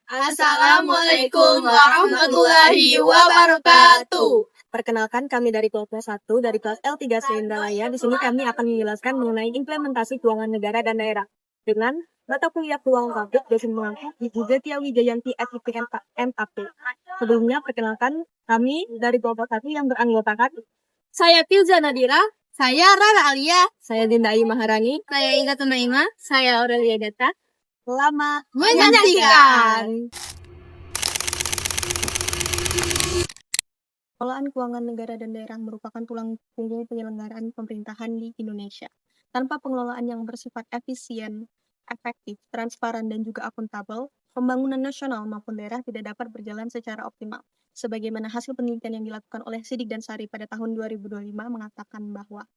Assalamualaikum warahmatullahi wabarakatuh. Perkenalkan, kami dari kelas 1 dari kelas L3 Seindralaya. Di sini kami akan menjelaskan mengenai implementasi keuangan negara dan daerah dengan mata kuliah keuangan publik dosen mengaku Ibu Getia Wijayanti FIP MAP. Sebelumnya, perkenalkan kami dari kelompok 1 yang beranggotakan Saya Filza Nadira, saya Rara Alia, saya Dinda Ayu Maharani, saya Inga Tunaima, saya Aurelia Data. Selamat menyaksikan. Pengelolaan keuangan negara dan daerah merupakan tulang punggung penyelenggaraan pemerintahan di Indonesia. Tanpa pengelolaan yang bersifat efisien, efektif, transparan, dan juga akuntabel, pembangunan nasional maupun daerah tidak dapat berjalan secara optimal. Sebagaimana hasil penelitian yang dilakukan oleh Sidik dan Sari pada tahun 2025 mengatakan bahwa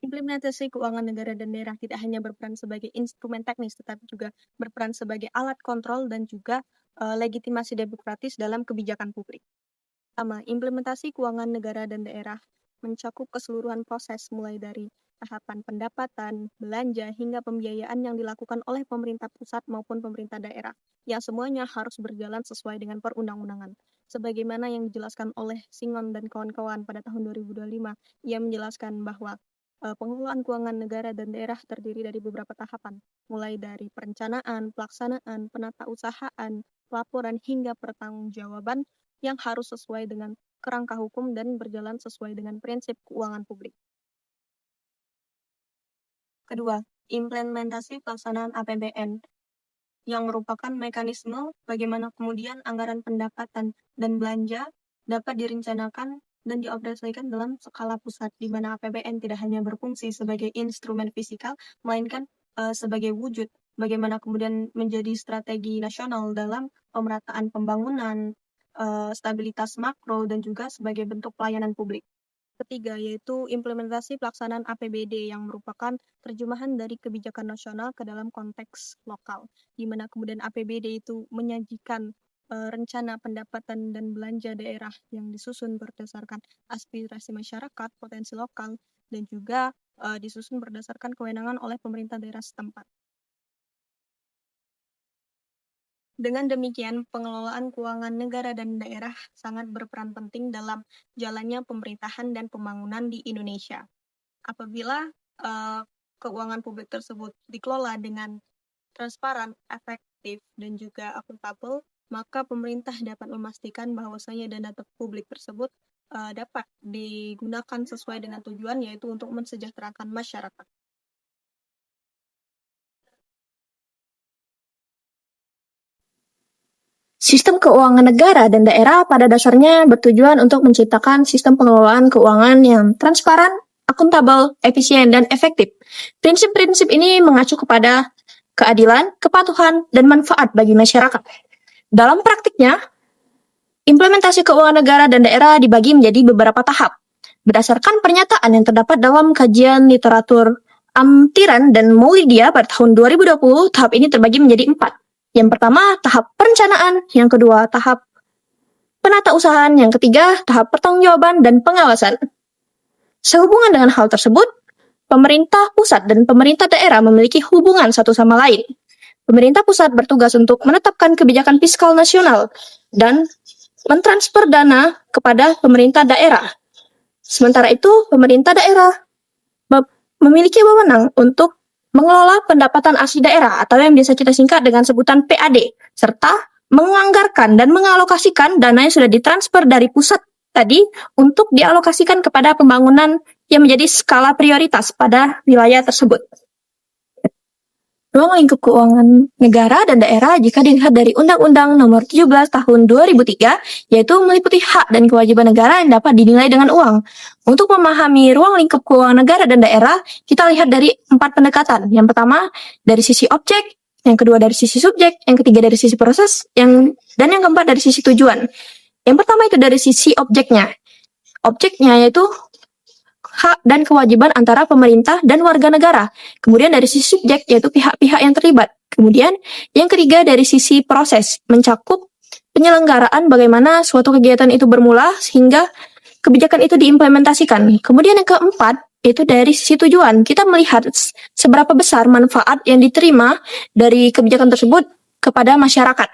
implementasi keuangan negara dan daerah tidak hanya berperan sebagai instrumen teknis, tetapi juga berperan sebagai alat kontrol dan juga legitimasi demokratis dalam kebijakan publik. Pertama, implementasi keuangan negara dan daerah mencakup keseluruhan proses mulai dari tahapan pendapatan, belanja, hingga pembiayaan yang dilakukan oleh pemerintah pusat maupun pemerintah daerah, yang semuanya harus berjalan sesuai dengan perundang-undangan. Sebagaimana yang dijelaskan oleh Singon dan kawan-kawan pada tahun 2025, ia menjelaskan bahwa pengelolaan keuangan negara dan daerah terdiri dari beberapa tahapan, mulai dari perencanaan, pelaksanaan, penatausahaan, pelaporan, hingga pertanggungjawaban yang harus sesuai dengan kerangka hukum dan berjalan sesuai dengan prinsip keuangan publik. Kedua, implementasi pelaksanaan APBN yang merupakan mekanisme bagaimana kemudian anggaran pendapatan dan belanja dapat direncanakan dan dioperasikan dalam skala pusat, di mana APBN tidak hanya berfungsi sebagai instrumen fisikal, melainkan sebagai wujud bagaimana kemudian menjadi strategi nasional dalam pemerataan pembangunan, stabilitas makro, dan juga sebagai bentuk pelayanan publik. Ketiga, yaitu implementasi pelaksanaan APBD yang merupakan terjemahan dari kebijakan nasional ke dalam konteks lokal, di mana kemudian APBD itu menyajikan rencana pendapatan dan belanja daerah yang disusun berdasarkan aspirasi masyarakat, potensi lokal, dan juga disusun berdasarkan kewenangan oleh pemerintah daerah setempat. Dengan demikian, pengelolaan keuangan negara dan daerah sangat berperan penting dalam jalannya pemerintahan dan pembangunan di Indonesia. Apabila keuangan publik tersebut dikelola dengan transparan, efektif, dan juga akuntabel, maka pemerintah dapat memastikan bahwasanya dana publik tersebut dapat digunakan sesuai dengan tujuan, yaitu untuk mensejahterakan masyarakat. Sistem keuangan negara dan daerah pada dasarnya bertujuan untuk menciptakan sistem pengelolaan keuangan yang transparan, akuntabel, efisien, dan efektif. Prinsip-prinsip ini mengacu kepada keadilan, kepatuhan, dan manfaat bagi masyarakat. Dalam praktiknya, implementasi keuangan negara dan daerah dibagi menjadi beberapa tahap. Berdasarkan pernyataan yang terdapat dalam kajian literatur Amtiran dan Maulidia pada tahun 2020, tahap ini terbagi menjadi 4. Yang pertama, tahap perencanaan. Yang kedua, tahap penatausahaan. Yang ketiga, tahap pertanggungjawaban dan pengawasan. Sehubungan dengan hal tersebut, pemerintah pusat dan pemerintah daerah memiliki hubungan satu sama lain. Pemerintah pusat bertugas untuk menetapkan kebijakan fiskal nasional dan mentransfer dana kepada pemerintah daerah. Sementara itu, pemerintah daerah memiliki wewenang untuk mengelola pendapatan asli daerah atau yang biasa kita singkat dengan sebutan PAD, serta menganggarkan dan mengalokasikan dana yang sudah ditransfer dari pusat tadi untuk dialokasikan kepada pembangunan yang menjadi skala prioritas pada wilayah tersebut. Ruang lingkup keuangan negara dan daerah jika dilihat dari Undang-Undang Nomor 17 Tahun 2003, yaitu meliputi hak dan kewajiban negara yang dapat dinilai dengan uang. Untuk memahami ruang lingkup keuangan negara dan daerah, kita lihat dari 4 pendekatan. Yang pertama, dari sisi objek, yang kedua dari sisi subjek, yang ketiga dari sisi proses, dan yang keempat dari sisi tujuan. Yang pertama itu dari sisi objeknya. Objeknya yaitu hak dan kewajiban antara pemerintah dan warga negara. Kemudian dari sisi subjek, yaitu pihak-pihak yang terlibat. Kemudian yang ketiga dari sisi proses, mencakup penyelenggaraan bagaimana suatu kegiatan itu bermula sehingga kebijakan itu diimplementasikan. Kemudian yang keempat, itu dari sisi tujuan. Kita melihat seberapa besar manfaat yang diterima dari kebijakan tersebut kepada masyarakat.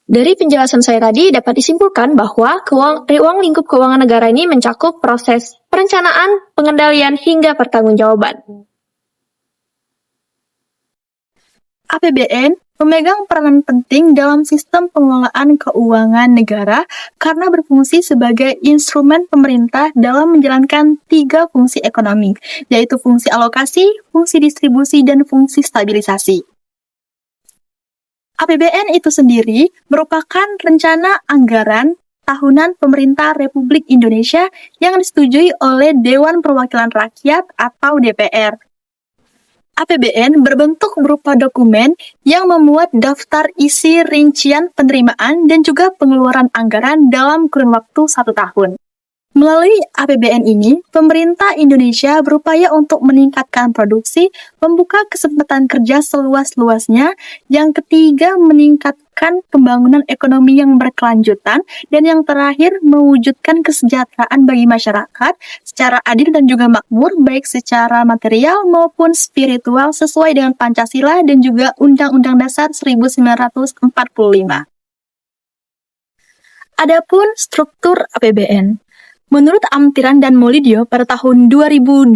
Dari penjelasan saya tadi dapat disimpulkan bahwa ruang lingkup keuangan negara ini mencakup proses perencanaan, pengendalian, hingga pertanggungjawaban. APBN memegang peranan penting dalam sistem pengelolaan keuangan negara karena berfungsi sebagai instrumen pemerintah dalam menjalankan 3 fungsi ekonomi, yaitu fungsi alokasi, fungsi distribusi, dan fungsi stabilisasi. APBN itu sendiri merupakan rencana anggaran tahunan pemerintah Republik Indonesia yang disetujui oleh Dewan Perwakilan Rakyat atau DPR. APBN berbentuk berupa dokumen yang memuat daftar isi rincian penerimaan dan juga pengeluaran anggaran dalam kurun waktu 1 tahun. Melalui APBN ini, pemerintah Indonesia berupaya untuk meningkatkan produksi, membuka kesempatan kerja seluas-luasnya, yang ketiga meningkatkan pembangunan ekonomi yang berkelanjutan, dan yang terakhir mewujudkan kesejahteraan bagi masyarakat secara adil dan juga makmur, baik secara material maupun spiritual sesuai dengan Pancasila dan juga Undang-Undang Dasar 1945. Adapun struktur APBN. Menurut Amtiran dan Molidio pada tahun 2020,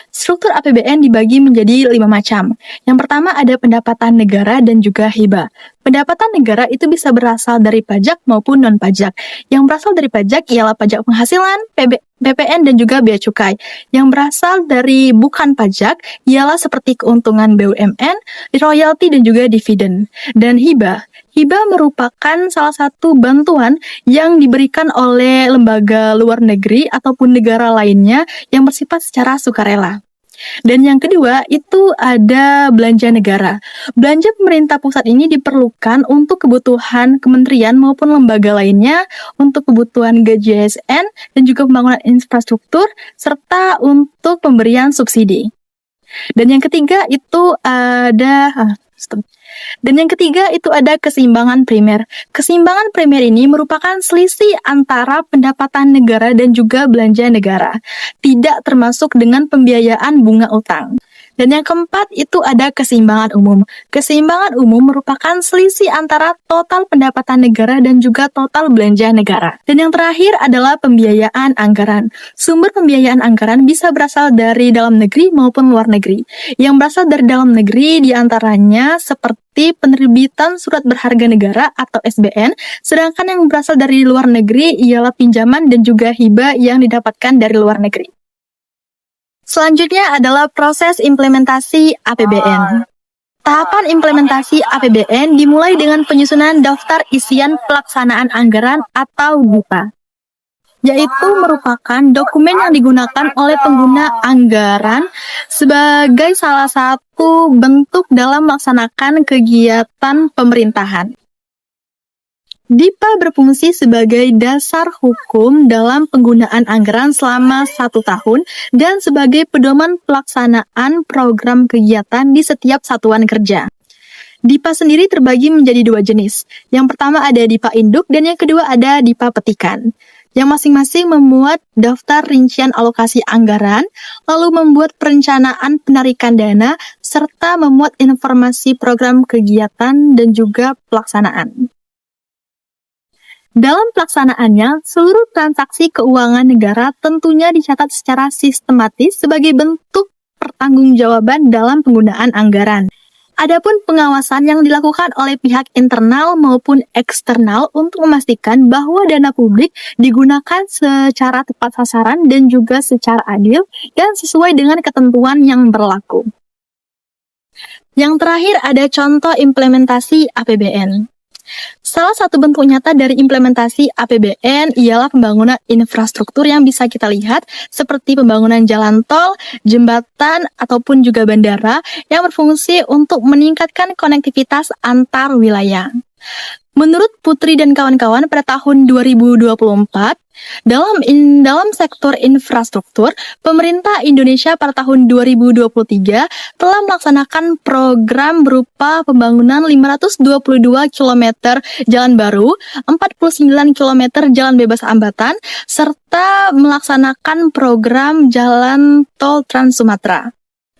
struktur APBN dibagi menjadi 5 macam. Yang pertama ada pendapatan negara dan juga hibah. Pendapatan negara itu bisa berasal dari pajak maupun non-pajak. Yang berasal dari pajak ialah pajak penghasilan, PPN, dan juga bea cukai. Yang berasal dari bukan pajak ialah seperti keuntungan BUMN, royalti, dan juga dividen. Dan hibah. Hibah merupakan salah satu bantuan yang diberikan oleh lembaga luar negeri ataupun negara lainnya yang bersifat secara sukarela. Dan yang kedua itu ada belanja negara. Belanja pemerintah pusat ini diperlukan untuk kebutuhan kementerian maupun lembaga lainnya, untuk kebutuhan gaji ASN dan juga pembangunan infrastruktur, serta untuk pemberian subsidi. Dan yang ketiga itu ada keseimbangan primer. Keseimbangan primer ini merupakan selisih antara pendapatan negara dan juga belanja negara, tidak termasuk dengan pembiayaan bunga utang. Dan yang keempat itu ada keseimbangan umum. Keseimbangan umum merupakan selisih antara total pendapatan negara dan juga total belanja negara. Dan yang terakhir adalah pembiayaan anggaran. Sumber pembiayaan anggaran bisa berasal dari dalam negeri maupun luar negeri. Yang berasal dari dalam negeri diantaranya seperti penerbitan surat berharga negara atau SBN, sedangkan yang berasal dari luar negeri ialah pinjaman dan juga hibah yang didapatkan dari luar negeri. Selanjutnya adalah proses implementasi APBN. Tahapan implementasi APBN dimulai dengan penyusunan daftar isian pelaksanaan anggaran atau DIPA, yaitu merupakan dokumen yang digunakan oleh pengguna anggaran sebagai salah satu bentuk dalam melaksanakan kegiatan pemerintahan. DIPA berfungsi sebagai dasar hukum dalam penggunaan anggaran selama 1 tahun dan sebagai pedoman pelaksanaan program kegiatan di setiap satuan kerja. DIPA sendiri terbagi menjadi 2 jenis. Yang pertama ada DIPA induk dan yang kedua ada DIPA petikan, yang masing-masing memuat daftar rincian alokasi anggaran, lalu membuat perencanaan penarikan dana, serta memuat informasi program kegiatan dan juga pelaksanaan. Dalam pelaksanaannya, seluruh transaksi keuangan negara tentunya dicatat secara sistematis sebagai bentuk pertanggungjawaban dalam penggunaan anggaran. Adapun pengawasan yang dilakukan oleh pihak internal maupun eksternal untuk memastikan bahwa dana publik digunakan secara tepat sasaran dan juga secara adil dan sesuai dengan ketentuan yang berlaku. Yang terakhir ada contoh implementasi APBN. Salah satu bentuk nyata dari implementasi APBN ialah pembangunan infrastruktur yang bisa kita lihat seperti pembangunan jalan tol, jembatan, ataupun juga bandara yang berfungsi untuk meningkatkan konektivitas antar wilayah. Menurut Putri dan kawan-kawan pada tahun 2024, dalam sektor infrastruktur, pemerintah Indonesia pada tahun 2023 telah melaksanakan program berupa pembangunan 522 km jalan baru, 49 km jalan bebas hambatan, serta melaksanakan program jalan tol Trans Sumatera.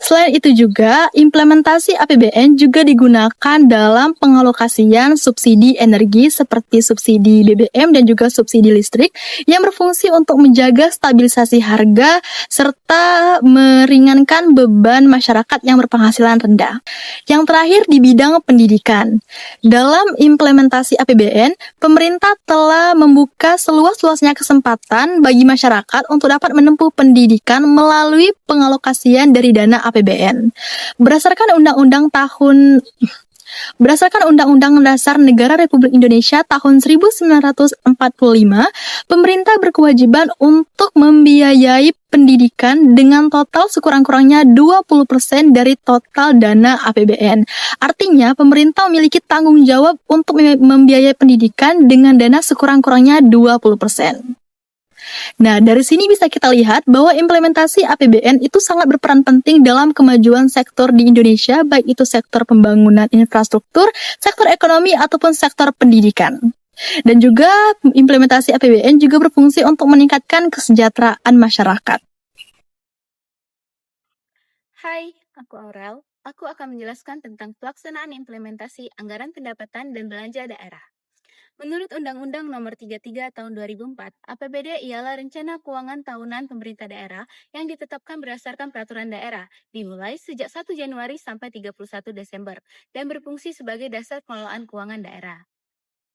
Selain itu juga, implementasi APBN juga digunakan dalam pengalokasian subsidi energi seperti subsidi BBM dan juga subsidi listrik yang berfungsi untuk menjaga stabilisasi harga serta meringankan beban masyarakat yang berpenghasilan rendah. Yang terakhir di bidang pendidikan. Dalam implementasi APBN, pemerintah telah membuka seluas-luasnya kesempatan bagi masyarakat untuk dapat menempuh pendidikan melalui pengalokasian dari dana APBN. Berdasarkan Undang-Undang Dasar Negara Republik Indonesia tahun 1945, pemerintah berkewajiban untuk membiayai pendidikan dengan total sekurang-kurangnya 20% dari total dana APBN. Artinya, pemerintah memiliki tanggung jawab untuk membiayai pendidikan dengan dana sekurang-kurangnya 20%. Nah, dari sini bisa kita lihat bahwa implementasi APBN itu sangat berperan penting dalam kemajuan sektor di Indonesia, baik itu sektor pembangunan infrastruktur, sektor ekonomi, ataupun sektor pendidikan. Dan juga implementasi APBN juga berfungsi untuk meningkatkan kesejahteraan masyarakat. Hai, aku Aurel. Aku akan menjelaskan tentang pelaksanaan implementasi anggaran pendapatan dan belanja daerah. Menurut Undang-Undang Nomor 33 Tahun 2004, APBD ialah rencana keuangan tahunan pemerintah daerah yang ditetapkan berdasarkan peraturan daerah, dimulai sejak 1 Januari sampai 31 Desember, dan berfungsi sebagai dasar pengelolaan keuangan daerah.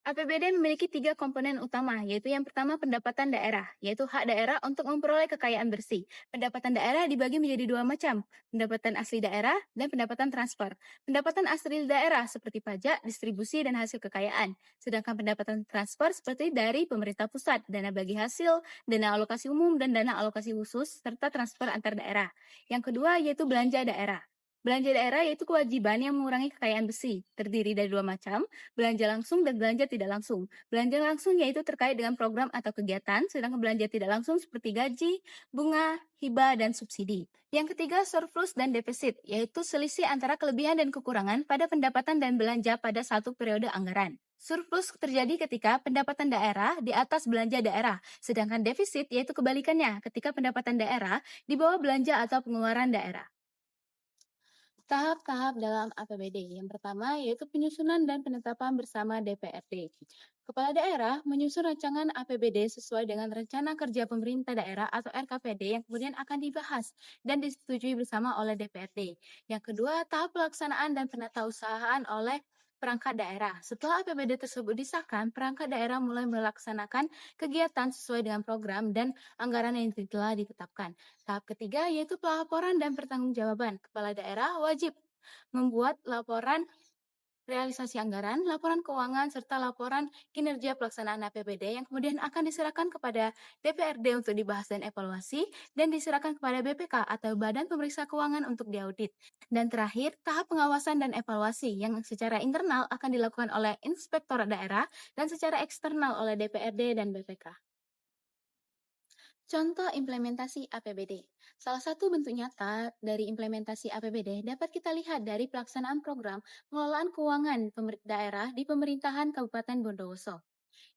APBD memiliki 3 komponen utama, yaitu yang pertama pendapatan daerah, yaitu hak daerah untuk memperoleh kekayaan bersih. Pendapatan daerah dibagi menjadi 2 macam, pendapatan asli daerah dan pendapatan transfer. Pendapatan asli daerah seperti pajak, distribusi, dan hasil kekayaan. Sedangkan pendapatan transfer seperti dari pemerintah pusat, dana bagi hasil, dana alokasi umum, dan dana alokasi khusus, serta transfer antar daerah. Yang kedua yaitu belanja daerah. Belanja daerah yaitu kewajiban yang mengurangi kekayaan bersih, terdiri dari 2 macam, belanja langsung dan belanja tidak langsung. Belanja langsung yaitu terkait dengan program atau kegiatan, sedangkan belanja tidak langsung seperti gaji, bunga, hibah, dan subsidi. Yang ketiga, surplus dan defisit, yaitu selisih antara kelebihan dan kekurangan pada pendapatan dan belanja pada satu periode anggaran. Surplus terjadi ketika pendapatan daerah di atas belanja daerah, sedangkan defisit yaitu kebalikannya ketika pendapatan daerah di bawah belanja atau pengeluaran daerah. Tahap-tahap dalam APBD. Yang pertama yaitu penyusunan dan penetapan bersama DPRD. Kepala daerah menyusun rancangan APBD sesuai dengan rencana kerja pemerintah daerah atau RKPD yang kemudian akan dibahas dan disetujui bersama oleh DPRD. Yang kedua, tahap pelaksanaan dan penatausahaan oleh perangkat daerah. Setelah APBD tersebut disahkan, perangkat daerah mulai melaksanakan kegiatan sesuai dengan program dan anggaran yang telah ditetapkan. Tahap ketiga yaitu pelaporan dan pertanggungjawaban. Kepala daerah wajib membuat laporan realisasi anggaran, laporan keuangan, serta laporan kinerja pelaksanaan APBD yang kemudian akan diserahkan kepada DPRD untuk dibahas dan evaluasi, dan diserahkan kepada BPK atau Badan Pemeriksa Keuangan untuk diaudit. Dan terakhir, tahap pengawasan dan evaluasi yang secara internal akan dilakukan oleh inspektor daerah dan secara eksternal oleh DPRD dan BPK. Contoh implementasi APBD. Salah satu bentuk nyata dari implementasi APBD dapat kita lihat dari pelaksanaan program pengelolaan keuangan daerah di pemerintahan Kabupaten Bondowoso.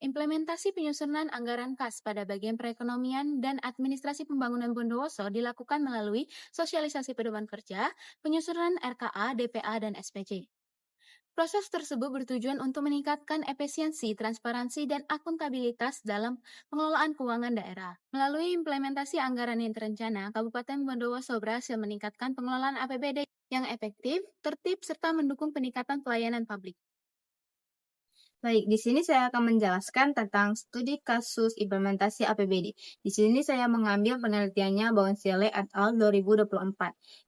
Implementasi penyusunan anggaran kas pada bagian perekonomian dan administrasi pembangunan Bondowoso dilakukan melalui sosialisasi pedoman kerja, penyusunan RKA, DPA, dan SPJ. Proses tersebut bertujuan untuk meningkatkan efisiensi, transparansi, dan akuntabilitas dalam pengelolaan keuangan daerah. Melalui implementasi anggaran yang terencana, Kabupaten Bondowoso berhasil meningkatkan pengelolaan APBD yang efektif, tertib, serta mendukung peningkatan pelayanan publik. Baik, di sini saya akan menjelaskan tentang studi kasus implementasi APBD. Di sini saya mengambil penelitiannya Baunsele et al. 2024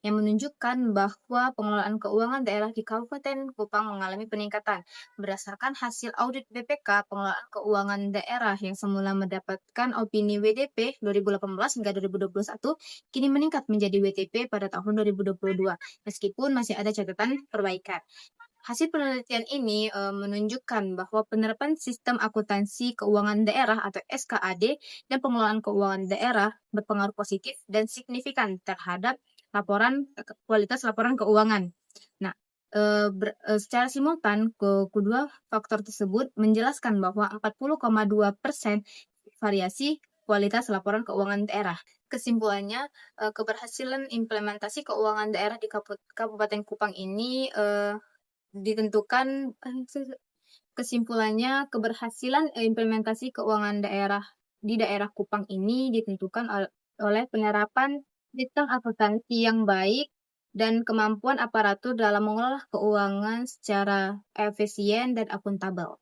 yang menunjukkan bahwa pengelolaan keuangan daerah di Kabupaten Kupang mengalami peningkatan. Berdasarkan hasil audit BPK, pengelolaan keuangan daerah yang semula mendapatkan opini WTP 2018 hingga 2021 kini meningkat menjadi WTP pada tahun 2022, meskipun masih ada catatan perbaikan. Hasil penelitian ini menunjukkan bahwa penerapan sistem akuntansi keuangan daerah atau SKAD dan pengelolaan keuangan daerah berpengaruh positif dan signifikan terhadap kualitas laporan keuangan. Nah, secara simultan, kedua faktor tersebut menjelaskan bahwa 40,2% variasi kualitas laporan keuangan daerah. Kesimpulannya, keberhasilan implementasi keuangan daerah di Kabupaten Kupang ini ditentukan kesimpulannya keberhasilan implementasi keuangan daerah di daerah Kupang ini ditentukan oleh penerapan sistem akuntansi yang baik dan kemampuan aparatur dalam mengelola keuangan secara efisien dan akuntabel.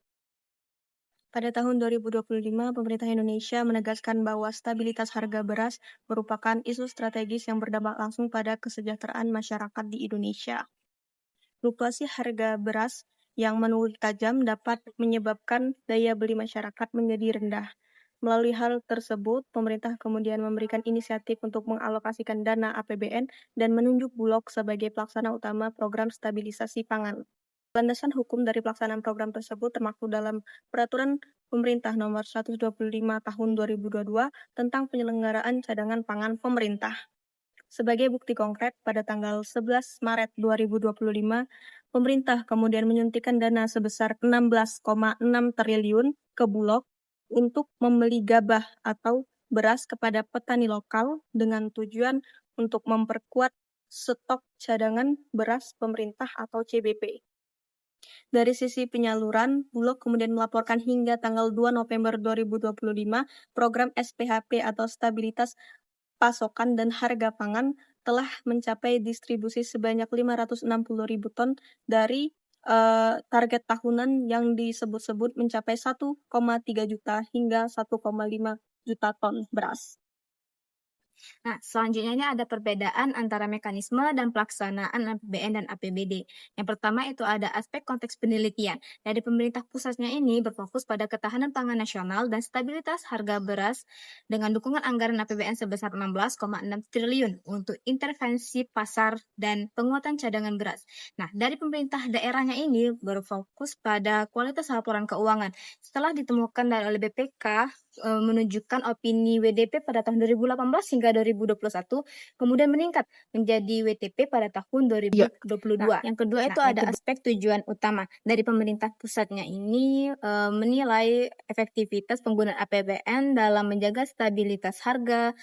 Pada tahun 2025, pemerintah Indonesia menegaskan bahwa stabilitas harga beras merupakan isu strategis yang berdampak langsung pada kesejahteraan masyarakat di Indonesia. Fluktuasi harga beras yang menurun tajam dapat menyebabkan daya beli masyarakat menjadi rendah. Melalui hal tersebut, pemerintah kemudian memberikan inisiatif untuk mengalokasikan dana APBN dan menunjuk Bulog sebagai pelaksana utama program stabilisasi pangan. Landasan hukum dari pelaksanaan program tersebut termaktub dalam Peraturan Pemerintah Nomor 125 Tahun 2022 tentang penyelenggaraan cadangan pangan pemerintah. Sebagai bukti konkret, pada tanggal 11 Maret 2025, pemerintah kemudian menyuntikkan dana sebesar 16,6 triliun ke Bulog untuk membeli gabah atau beras kepada petani lokal dengan tujuan untuk memperkuat stok cadangan beras pemerintah atau CBP. Dari sisi penyaluran, Bulog kemudian melaporkan hingga tanggal 2 November 2025, program SPHP atau Stabilitas Pasokan dan Harga Pangan telah mencapai distribusi sebanyak 560.000 ton dari target tahunan yang disebut-sebut mencapai 1,3 juta hingga 1,5 juta ton beras. Nah, selanjutnya ini ada perbedaan antara mekanisme dan pelaksanaan APBN dan APBD. Yang pertama itu ada aspek konteks penelitian. Dari pemerintah pusatnya ini berfokus pada ketahanan pangan nasional dan stabilitas harga beras dengan dukungan anggaran APBN sebesar 16,6 triliun untuk intervensi pasar dan penguatan cadangan beras. Nah, dari pemerintah daerahnya ini berfokus pada kualitas laporan keuangan. Setelah ditemukan dari BPK menunjukkan opini WDP pada tahun 2018 hingga 2021, kemudian meningkat menjadi WTP pada tahun 2022. Yang kedua itu ada aspek tujuan utama. Dari pemerintah pusatnya ini menilai efektivitas penggunaan APBN dalam menjaga stabilitas harga,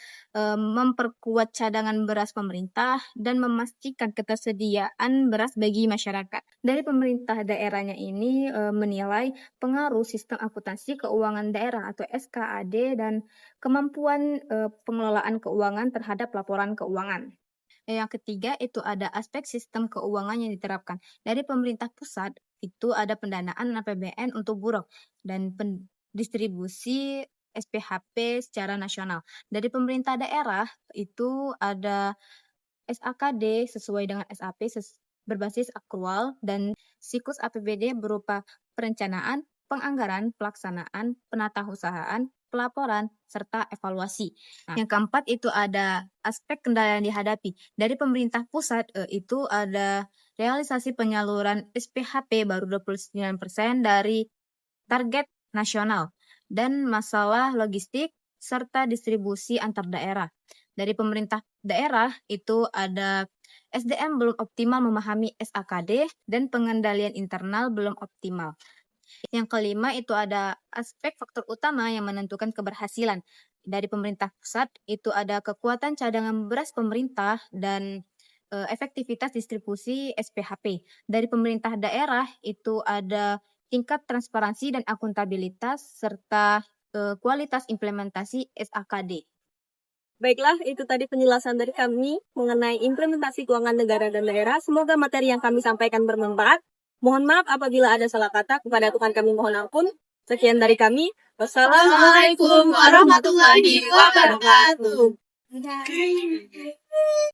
memperkuat cadangan beras pemerintah, dan memastikan ketersediaan beras bagi masyarakat. Dari pemerintah daerahnya ini menilai pengaruh sistem akuntansi keuangan daerah atau SKAD dan kemampuan pengelolaan keuangan terhadap laporan keuangan. Yang ketiga itu ada aspek sistem keuangan yang diterapkan. Dari pemerintah pusat itu ada pendanaan APBN untuk Bulog dan pendistribusi SPHP secara nasional. Dari pemerintah daerah itu ada SAKD sesuai dengan SAP berbasis akrual dan siklus APBD berupa perencanaan, penganggaran, pelaksanaan, penatausahaan, pelaporan, serta evaluasi. Nah, yang keempat itu ada aspek kendala yang dihadapi. Dari pemerintah pusat itu ada realisasi penyaluran SPHP baru 29% dari target nasional dan masalah logistik serta distribusi antar daerah. Dari pemerintah daerah itu ada SDM belum optimal memahami SAKD dan pengendalian internal belum optimal. Yang kelima itu ada aspek faktor utama yang menentukan keberhasilan. Dari pemerintah pusat itu ada kekuatan cadangan beras pemerintah dan efektivitas distribusi SPHP. Dari pemerintah daerah itu ada tingkat transparansi dan akuntabilitas serta kualitas implementasi SAKD. Baiklah, itu tadi penjelasan dari kami mengenai implementasi keuangan negara dan daerah. Semoga materi yang kami sampaikan bermanfaat. Mohon maaf apabila ada salah kata, kepada Tuhan kami mohon ampun. Sekian dari kami. Wassalamualaikum warahmatullahi wabarakatuh.